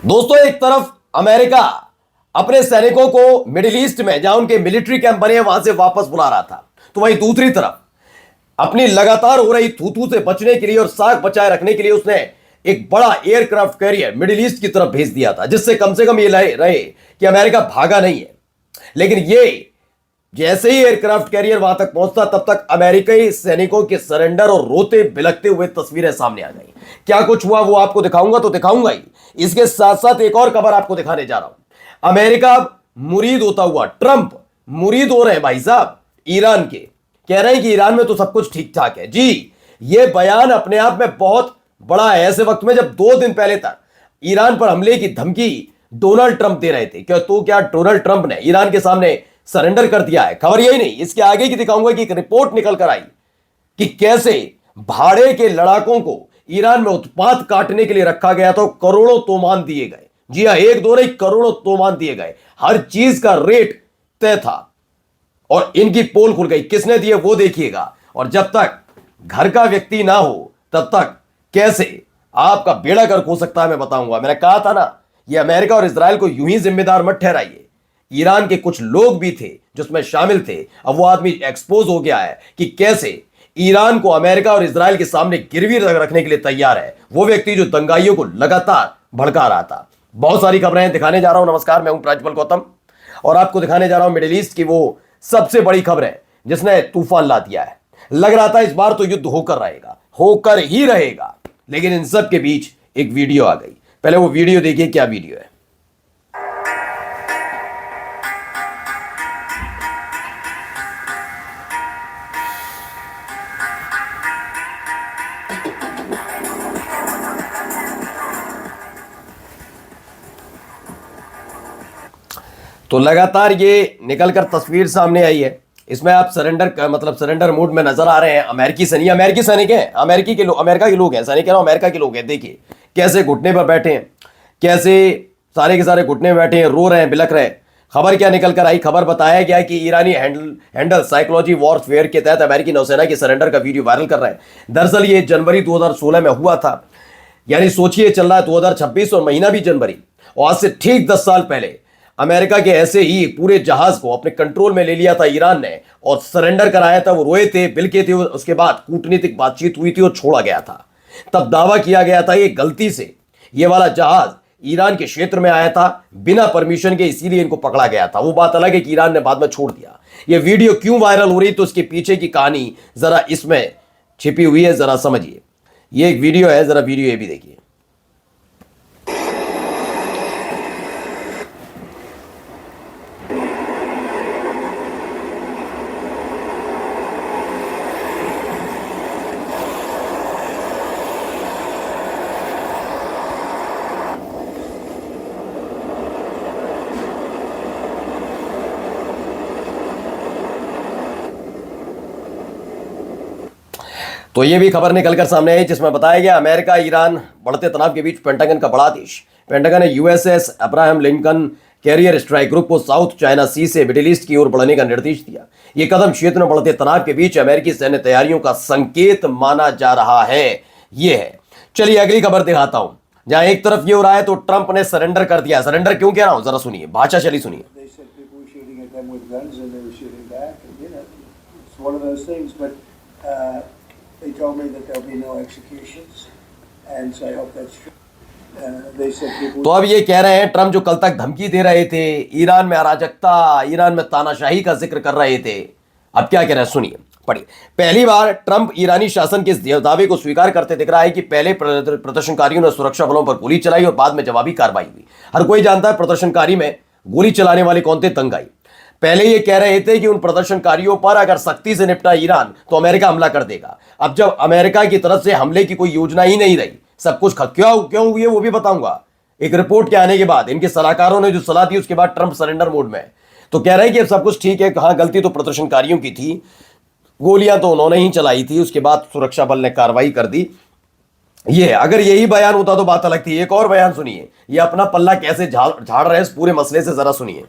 दोस्तों, एक तरफ अमेरिका अपने सैनिकों को मिडिल ईस्ट में जहां उनके मिलिट्री कैंप बने हैं वहां से वापस बुला रहा था, तो वहीं दूसरी तरफ अपनी लगातार हो रही थूथू से बचने के लिए और साख बचाए रखने के लिए उसने एक बड़ा एयरक्राफ्ट कैरियर मिडिल ईस्ट की तरफ भेज दिया था, जिससे कम से कम ये रहे कि अमेरिका भागा नहीं है। लेकिन ये जैसे ही एयरक्राफ्ट कैरियर वहां तक पहुंचता, तब तक अमेरिकी सैनिकों के सरेंडर और रोते बिलखते हुए तस्वीरें सामने आ गई। क्या कुछ हुआ वो आपको दिखाऊंगा तो दिखाऊंगा ही। इसके साथ साथ एक और खबर आपको दिखाने जा रहा हूं। अमेरिका मुरीद होता हुआ, ट्रंप मुरीद हो रहे हैं भाई साहब ईरान के। कह रहे हैं कि ईरान में तो सब कुछ ठीक ठाक है जी। ये बयान अपने आप में बहुत बड़ा है, ऐसे वक्त में जब 2 दिन पहले तक ईरान पर हमले की धमकी डोनाल्ड ट्रंप दे रहे थे। क्या डोनाल्ड ट्रंप ने ईरान के सामने सरेंडर कर दिया है? खबर यही नहीं, इसके आगे की दिखाऊंगा कि एक रिपोर्ट निकल कर आई कि कैसे भाड़े के लड़ाकों को ईरान में उत्पात काटने के लिए रखा गया था। करोड़ों तोमान दिए गए। जी हां, एक दो नहीं, करोड़ों तोमान दिए गए। हर चीज का रेट तय था और इनकी पोल खुल गई। किसने दिए वो देखिएगा। और जब तक घर का व्यक्ति ना हो तब तक कैसे आपका बेड़ा गर्क हो सकता है मैं बताऊंगा। मैंने कहा था ना, ये अमेरिका और इजराइल को यूं ही जिम्मेदार मत ठहराइए। ईरान के कुछ लोग भी थे जिसमें शामिल थे। अब वो आदमी एक्सपोज हो गया है कि कैसे ईरान को अमेरिका और इजराइल के सामने गिरवी रखने के लिए तैयार है वो व्यक्ति जो दंगाइयों को लगातार भड़का रहा था। बहुत सारी खबरें दिखाने जा रहा हूं। नमस्कार, मैं हूं प्रांजल गौतम और आपको दिखाने जा रहा हूं मिडिल ईस्ट की वो सबसे बड़ी खबर है जिसने तूफान ला दिया है। लग रहा था इस बार तो युद्ध होकर रहेगा, होकर ही रहेगा, लेकिन इन सब के बीच एक वीडियो आ गई। पहले वो वीडियो देखिए, क्या वीडियो है। तो लगातार ये निकलकर तस्वीर सामने आई है। इसमें आप सरेंडर मोड में नजर आ रहे हैं अमेरिकी सैनिक। अमेरिकी सैनिक हैं, अमेरिका के लोग हैं, सैनिक है ना, अमेरिका के लोग हैं। देखिए कैसे घुटने पर बैठे हैं, कैसे सारे के सारे घुटने में बैठे हैं, रो रहे हैं, बिलख रहे हैं। खबर क्या निकल कर आई? खबर बताया गया कि ईरानी हैंडल साइकोलॉजी वॉरफेयर के तहत अमेरिकी नौसेना के सरेंडर का वीडियो वायरल कर रहा है। दरअसल ये जनवरी 2016 में हुआ था, यानी सोचिए चल रहा है 2026 और महीना भी जनवरी। और आज से ठीक 10 साल पहले अमेरिका के ऐसे ही पूरे जहाज को अपने कंट्रोल में ले लिया था ईरान ने और सरेंडर कराया था। वो रोए थे, बिलके थे। उसके बाद कूटनीतिक बातचीत हुई थी और छोड़ा गया था। तब दावा किया गया था ये गलती से ये वाला जहाज ईरान के क्षेत्र में आया था बिना परमिशन के, इसीलिए इनको पकड़ा गया था। वो बात अलग है कि ईरान ने बाद में छोड़ दिया। ये वीडियो क्यों वायरल हो रही, तो उसके पीछे की कहानी जरा इसमें छिपी हुई है, जरा समझिए। ये एक वीडियो है, जरा वीडियो ये भी देखिए। तो ये भी खबर निकलकर सामने आई जिसमें बताया गया अमेरिका ईरान बढ़ते तनाव के बीच पेंटागन का बड़ा आदेश। पेंटागन ने USS Abraham Lincoln carrier strike group को साउथ चाइना सी से मिडिल ईस्ट की ओर बढ़ने का निर्देश दिया। यह कदम क्षेत्र में बढ़ते तनाव के बीच अमेरिकी सैन्य तैयारियों का संकेत माना जा रहा है। ये है। चलिए अगली खबर दिखाता हूं, जहां एक तरफ ये हो रहा है तो ट्रंप ने सरेंडर कर दिया। सरेंडर क्यों कह रहा हूं, जरा सुनिए, भाषा चली सुनिए। They told me that there'll be no executions, and so I hope that's true. They said people. तो अब ये कह रहे हैं ट्रंप जो कल तक धमकी दे रहे थे, ईरान में अराजकता, ईरान में तानाशाही का जिक्र कर रहे थे, अब क्या कह रहे हैं सुनिए, पढ़िए। पहली बार ट्रंप ईरानी शासन के इस दावे को स्वीकार करते दिख रहा है कि पहले प्रदर्शनकारियों ने सुरक्षा बलों पर गोली चलाई और बाद में जवाबी कार्रवाई हुई। हर कोई जानता है प्रदर्शनकारी में गोली चलाने वाले कौन थे, दंगाई। पहले ये कह रहे थे कि उन प्रदर्शनकारियों पर अगर सख्ती से निपटा ईरान तो अमेरिका हमला कर देगा। अब जब अमेरिका की तरफ से हमले की कोई योजना ही नहीं रही, सब कुछ क्यों हुई है वो भी बताऊंगा। एक रिपोर्ट के आने के बाद इनके सलाहकारों ने जो सलाह दी उसके बाद ट्रंप सरेंडर मोड में। तो कह रहे हैं कि अब सब कुछ ठीक है। कहां गलती तो प्रदर्शनकारियों की थी, गोलियां तो उन्होंने ही चलाई थी, उसके बाद सुरक्षा बल ने कार्रवाई कर दी। ये अगर यही बयान होता तो बात अलग थी। एक और बयान सुनिए, ये अपना पल्ला कैसे झाड़ रहे हैं इस पूरे मसले से, जरा सुनिए।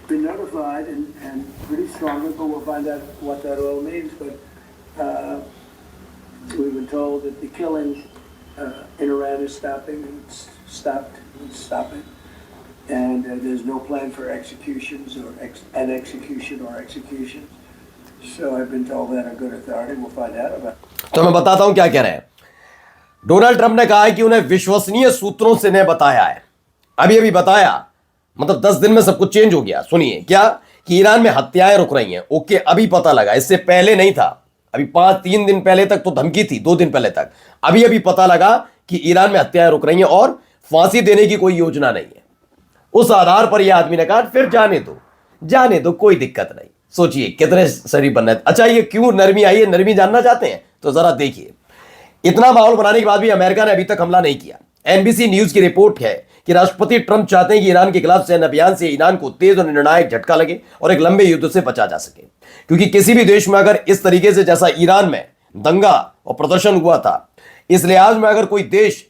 Been notified and pretty strongly, but we'll find out what that all means. But we've been told that the killings Iran is stopping and stopping, and there's no plan for executions or an execution or executions. So I've been told that a good authority will find out about it. तो मैं बताता हूं क्या कह रहे हैं। Donald Trump ने कहा है कि उन्हें विश्वसनीय सूत्रों से ने बताया है, अभी अभी बताया, मतलब 10 दिन में सब कुछ चेंज हो गया। सुनिए क्या, कि ईरान में हत्याएं रुक रही हैं। ओके, अभी पता लगा, इससे पहले नहीं था। अभी 3 दिन पहले तक तो धमकी थी, 2 दिन पहले तक। अभी अभी पता लगा कि ईरान में हत्याएं रुक रही हैं और फांसी देने की कोई योजना नहीं है। उस आधार पर यह आदमी ने कहा फिर जाने दो, कोई दिक्कत नहीं। सोचिए कितने शरीफ बनना है। अच्छा, ये क्यों नरमी आई है, नरमी जानना चाहते हैं तो जरा देखिए। इतना माहौल बनाने के बाद भी अमेरिका ने अभी तक हमला नहीं किया। एनबीसी न्यूज की रिपोर्ट है कि राष्ट्रपति ट्रंप चाहते हैं कि ईरान के खिलाफ सैन्य अभियान से ईरान को तेज और निर्णायक झटका लगे और एक लंबे युद्ध से बचा जा सके। क्योंकि किसी भी देश में अगर इस तरीके से जैसा ईरान में दंगा और प्रदर्शन हुआ था, इस लिहाज में अगर कोई देश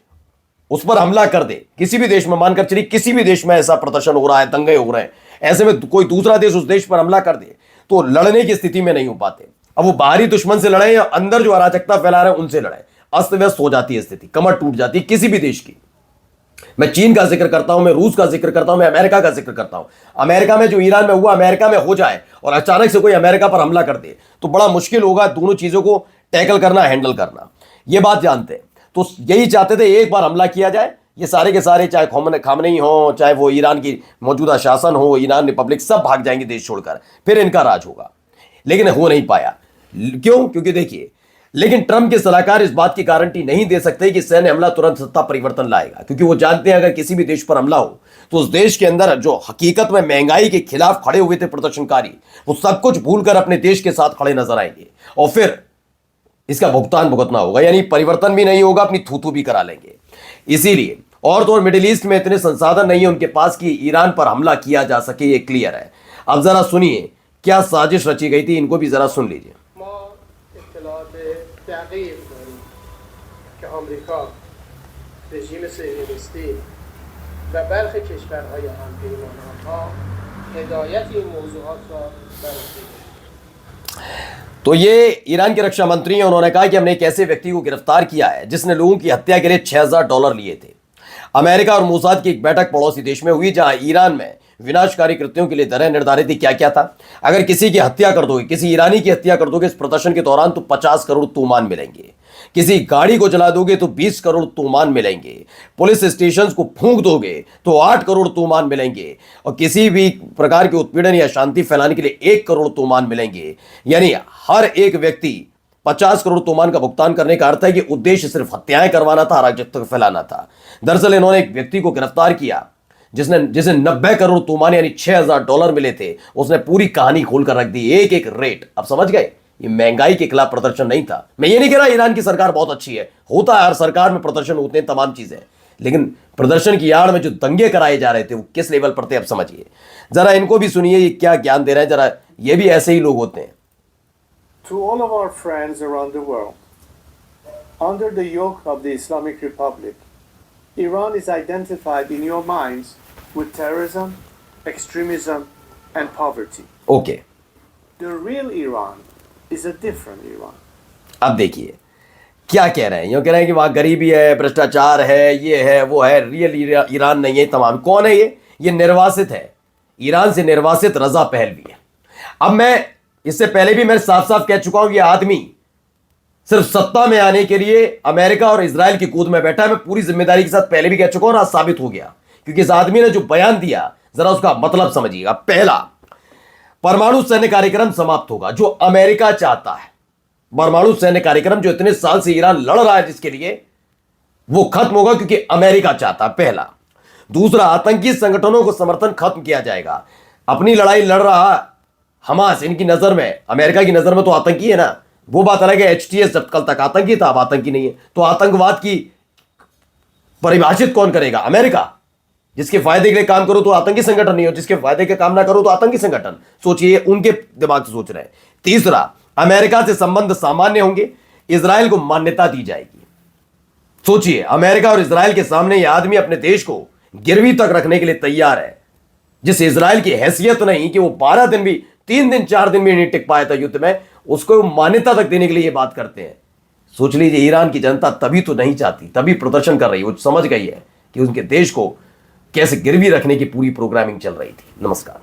उस पर हमला कर दे, किसी भी देश में, मानकर चलिए किसी भी देश में ऐसा प्रदर्शन हो रहा है, दंगे हो रहे हैं, ऐसे में कोई दूसरा देश उस देश पर हमला कर दे तो लड़ने की स्थिति में नहीं हो पाते। अब वो बाहरी दुश्मन से लड़े या अंदर जो अराजकता फैला रहे हैं उनसे लड़े, अस्त व्यस्त हो जाती है स्थिति, कमर टूट जाती है किसी भी देश की। मैं चीन का जिक्र करता हूं, मैं रूस का जिक्र करता हूं, मैं अमेरिका का जिक्र करता हूं। अमेरिका में जो ईरान में हुआ, अमेरिका में हो जाए और अचानक से कोई अमेरिका पर हमला कर दे तो बड़ा मुश्किल होगा दोनों चीजों को टैकल करना, हैंडल करना। ये बात जानते हैं। तो यही चाहते थे एक बार हमला किया जाए, ये सारे के सारे, चाहे खामनेई हो, चाहे वो ईरान की मौजूदा शासन हो, ईरान रिपब्लिक, सब भाग जाएंगे देश छोड़कर, फिर इनका राज होगा। लेकिन हो नहीं पाया। क्यों? क्योंकि देखिए, लेकिन ट्रंप के सलाहकार इस बात की गारंटी नहीं दे सकते कि सैन्य हमला तुरंत सत्ता परिवर्तन लाएगा, क्योंकि वो जानते हैं अगर किसी भी देश पर हमला हो तो उस देश के अंदर जो हकीकत में महंगाई के खिलाफ खड़े हुए थे प्रदर्शनकारी, वो सब कुछ भूलकर अपने देश के साथ खड़े नजर आएंगे और फिर इसका भुगतान भुगतना होगा, यानी परिवर्तन भी नहीं होगा, अपनी थूथू भी करा लेंगे। इसीलिए और तो और मिडिल ईस्ट में इतने संसाधन नहीं है उनके पास कि ईरान पर हमला किया जा सके, ये क्लियर है। अब जरा सुनिए क्या साजिश रची गई थी, इनको भी जरा सुन लीजिए। तो ये ईरान के रक्षा मंत्री हैं, उन्होंने कहा कि हमने एक ऐसे व्यक्ति को गिरफ्तार किया है जिसने लोगों की हत्या के लिए $6000 लिए थे। अमेरिका और मोसाद की एक बैठक पड़ोसी देश में हुई जहां ईरान में विनाशकारी कृत्यों के लिए दरें निर्धारित थी। क्या क्या था? अगर किसी की हत्या कर दोगे, किसी ईरानी की हत्या कर दोगे इस प्रदर्शन के दौरान तो 50 करोड़ तूमान मिलेंगे। किसी गाड़ी को जला दोगे तो 20 करोड़ तूमान मिलेंगे। पुलिस स्टेशन को फूंक दोगे तो 8 करोड़ तूमान मिलेंगे और किसी भी प्रकार के उत्पीड़न या शांति फैलाने के लिए 1 करोड़ तूमान मिलेंगे। यानी हर एक व्यक्ति 50 करोड़ तूमान का भुगतान करने का अर्थ है कि उद्देश्य सिर्फ हत्याएं करवाना था, अराजकता फैलाना था। दरअसल इन्होंने एक व्यक्ति को गिरफ्तार किया जिसे 90 करोड़ तूमान यानी $6000 मिले थे। उसने पूरी कहानी खोलकर रख दी, एक एक रेट। अब समझ गए, ये महंगाई के खिलाफ प्रदर्शन नहीं था। मैं ये नहीं कह रहा ईरान की सरकार बहुत अच्छी है, होता है, हर सरकार में प्रदर्शन होते हैं, तमाम चीजें, लेकिन प्रदर्शन की आड़ में जो दंगे कराए जा रहे थे वो किस लेवल पर थे, अब समझिए। जरा इनको भी सुनिए ये क्या ज्ञान दे रहे हैं, जरा ये भी ऐसे ही लोग होते हैं। To all of our friends around the world, under the yoke of the Islamic Republic, Iran is identified in your minds with terrorism, extremism, and poverty. Okay. The real Iran is a different Iran. अब देखिए क्या कह रहे हैं, यूं कह रहे हैं कि वहां गरीबी है, भ्रष्टाचार है, ये है, वो है। रियल ईरान नहीं है तमाम। कौन है ये निर्वासित है, ईरान से निर्वासित रजा पहलवी है। अब मैं इससे पहले भी मैं साफ साफ कह चुका हूं, ये आदमी सिर्फ सत्ता में आने के लिए अमेरिका और इजराइल की कूद में बैठा है। मैं पूरी जिम्मेदारी के साथ पहले भी कह चुका हूं और आज साबित हो गया, क्योंकि इस आदमी ने जो बयान दिया जरा उसका मतलब समझिएगा। पहला, परमाणु सैन्य कार्यक्रम समाप्त होगा, जो अमेरिका चाहता है। परमाणु सैन्य कार्यक्रम जो इतने साल से ईरान लड़ रहा है जिसके लिए, वो खत्म होगा क्योंकि अमेरिका चाहता है, पहला। दूसरा, आतंकी संगठनों को समर्थन खत्म किया जाएगा। अपनी लड़ाई लड़ रहा हमास, इनकी नजर में, अमेरिका की नजर में तो आतंकी है ना। वो बात अलग है, HTS जब कल तक आतंकी था, अब आतंकी नहीं है। तो आतंकवाद की परिभाषित कौन करेगा? अमेरिका। जिसके फायदे के लिए काम करो तो आतंकी संगठन नहीं हो, जिसके फायदे के काम ना करो तो आतंकी संगठन। सोचिए, उनके दिमाग से सोच रहे हैं। तीसरा, अमेरिका से संबंध सामान्य होंगे, इजराइल को मान्यता दी जाएगी। सोचिए, अमेरिका और इजराइल के सामने यह आदमी अपने देश को गिरवी तक रखने के लिए तैयार है, जिस इजराइल की हैसियत नहीं कि वो 12 दिन भी, 3 दिन 4 दिन भी नहीं टिक पाया था युद्ध में, उसको मान्यता तक देने के लिए ये बात करते हैं। सोच लीजिए, ईरान की जनता तभी तो नहीं चाहती, तभी प्रदर्शन कर रही है, वो समझ गई है कि उनके देश को कैसे गिरवी रखने की पूरी प्रोग्रामिंग चल रही थी। नमस्कार।